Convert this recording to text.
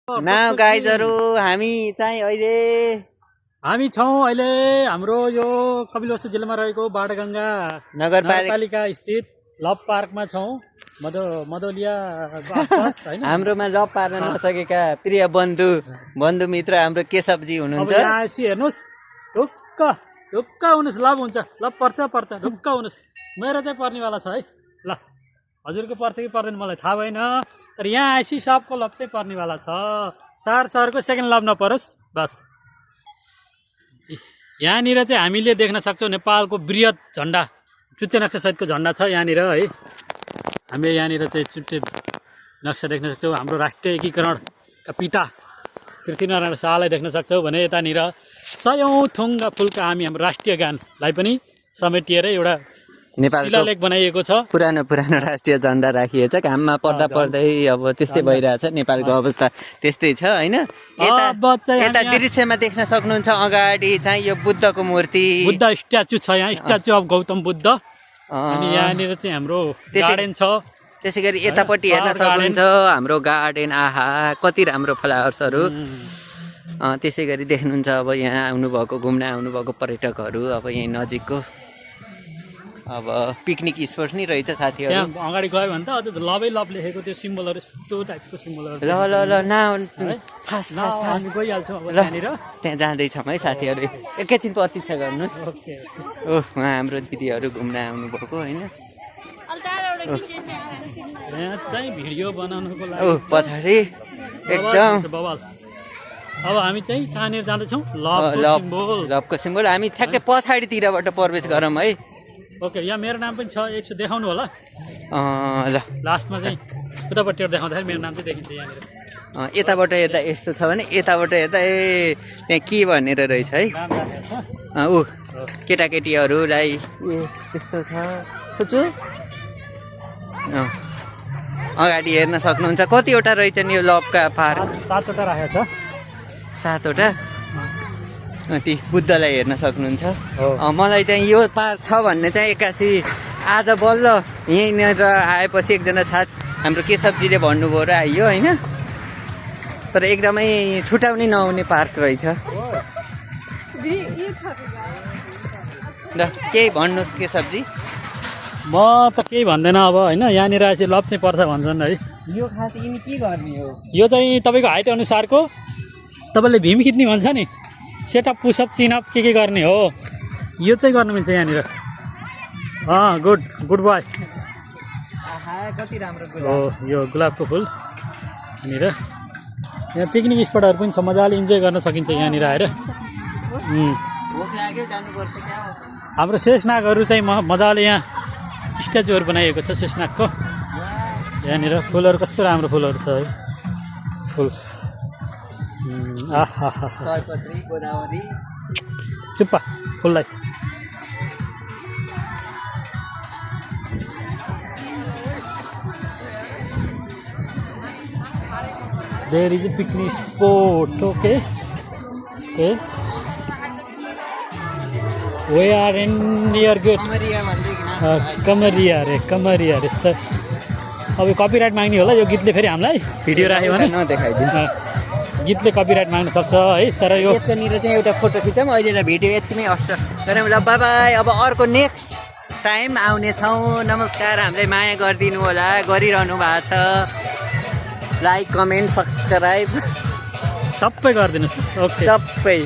Now गाइजहरु हामी चाहिँ हामी छौं अहिले हाम्रो यो कपिलवस्तु जिल्लामा रहेको बाणगंगा नगरपालिका स्थित लभ पार्कमा छौं मदोलिया आसपास हैन। हाम्रोमा लभ पार्न नसकेका प्रिय बन्धु मित्र हाम्रो केशवजी हुनुहुन्छ। अब यहाँ हेर्नुस् ढुक्क हुनुस् लभ हुन्छ लभ पर्छ ढुक्क हुनुस्। मेरो चाहिँ पर्नेवाला छ है ल हजुरको पर्छ कि पर्दैन मलाई थाहा भएन तर यहाँ आएपछि सबको लभ चाहिँ पर्नेवाला छ। सहरको सेकेन्ड लभ नपरोस् बस। यहाँनिर चाहिँ हामीले देख्न सक्छौं नेपालको बृहत झण्डा चुच्चे नक्सा सहितको झण्डा छ यहाँनिर है। हामीले यहाँनिर चाहिँ चुच्चे नक्सा देख्न सक्छौं। हाम्रो राष्ट्रिय एकीकरणका पिता पृथ्वीनारायण शाहलाई देख्न सक्छौं भने यतानिर सयौं थुङ्गा फुलका हामी हाम्रो राष्ट्रिय गानलाई पनि समेटिएर एउटा शिलालेख बनाइएको छ। पुरानो राष्ट्रिय झण्डा राखिएको छ। घाममा पर्दा पर्दै अब त्यस्तै भइरहेछ नेपालको अवस्था त्यस्तै छ हैन। यता दृश्यमा देख्न सक्नुहुन्छ अगाडि चाहिँ यो बुद्धको मूर्ति बुद्ध स्ट्याचु छ। यहाँ स्ट्याचु अफ गौतम बुद्ध अनि यहाँनिर चाहिँ हाम्रो गार्डन छ। त्यसैगरी यतापट्टि हेर्न सक्नुहुन्छ हाम्रो गार्डन। आहा कति राम्रो फ्लावर्सहरु। त्यसैगरी देख्नुहुन्छ अब यहाँ आउनुभएको घुम्न आउनुभएको पर्यटकहरु अब यही नजिकको अब पिकनिक स्पोट नि रहेछ साथीहरु। त्यहाँ अगाडि गयो भने त अझ लभै लभ लेखेको त्यो सिम्बलहरु यस्तो टाइपको सिम्बलहरु ल फास्ट हामी गइहाल्छौँ अब त्यहाँनिर। त्यहाँ जाँदै छौँ है साथीहरु। एकैछिन प्रतीक्षा गर्नुस्। ओह उहाँ हाम्रो दिदीहरु घुम्न आउनु भएको हैन। यहाँ चाहिँ भिडियो बनाउनको लागि ओह पछाडी एकदम बवाल। अब हामी चाहिँ कहाँनिर जाँदै छौँ लभको सिम्बल। हामी ठ्याक्कै पछाडीतिरबाट प्रवेश गरौँ है। ओके यहाँ मेरो नाम पनि छ एकछिन देखाउनु होला। ल लास्टमा चाहिँ उतापट्टिबाट देखाउँदाखेरि मेरो नाम चाहिँ देखिन्छ यहाँनिर। यताबाट हेर्दा यस्तो छ भने यताबाट हेर्दा त्यहाँ के भनेर रहेछ है। ऊ केटाकेटीहरूलाई त्यस्तो छ। अगाडि हेर्न सक्नुहुन्छ कतिवटा रहेछ नि यो लभका पार्क। 7वटा राखेको छ। 7वटा। ती बुद्धलाई हेर्न सक्नुहुन्छ। मलाई चाहिँ यो पार्क छ भन्ने चाहिँ एक्कासी आज बल्ल यहीँनिर आएपछि एकजना साथ हाम्रो केशवजीले भन्नुभयो र आइयो होइन। तर एकदमै छुटाउनै नहुने पार्क रहेछ। ल केही भन्नुहोस् केशवजी। म त केही भन्दैन अब होइन। यहाँनिर आएपछि लभ चाहिँ पर्छ भन्छन् है। यो खास यिनी के गर्ने हो? यो चाहिँ तपाईँको हाइट अनुसारको तपाईँले भीम खिच्ने भन्छ नि सेटअप पुसअप चिनअप के गर्ने हो यो चाहिँ गर्नु मिल्छ यहाँनिर। Good boy. कति राम्रो हो यो गुलाबको फुल यहाँनिर। यहाँ पिकनिक स्पटहरू पनि छ मजाले इन्जोय गर्न सकिन्छ यहाँनिर आएर। हाम्रो शेषनागहरू चाहिँ मजाले यहाँ स्ट्याचुहरू बनाइएको छ शेषनागको। यहाँनिर फुलहरू कस्तो राम्रो फुलहरू छ है। फुल सयपत्री गोदावरी चुप्पा फुललाई। There is a picnic spot. Okay. We are in near good. कमरिया रे सर। अब कपिराइट माग्ने होला यो गीतले फेरि हामीलाई भिडियो राख्यो भने नदेखाइदिनु। गीतले कपिराइट माग्न सक्छ है। तर यो यतानिर चाहिँ एउटा फोटो खिचौँ अहिलेलाई भिडियो यतिमै हस् गरौँ। ल बाई बाई। अब अर्को नेक्स्ट टाइम आउने छौँ। नमस्कार। हामीलाई माया गरिदिनु होला गरिरहनु भएको छ। लाइक कमेन्ट सब्सक्राइब सबै गरिदिनुहोस्। ओके सबै।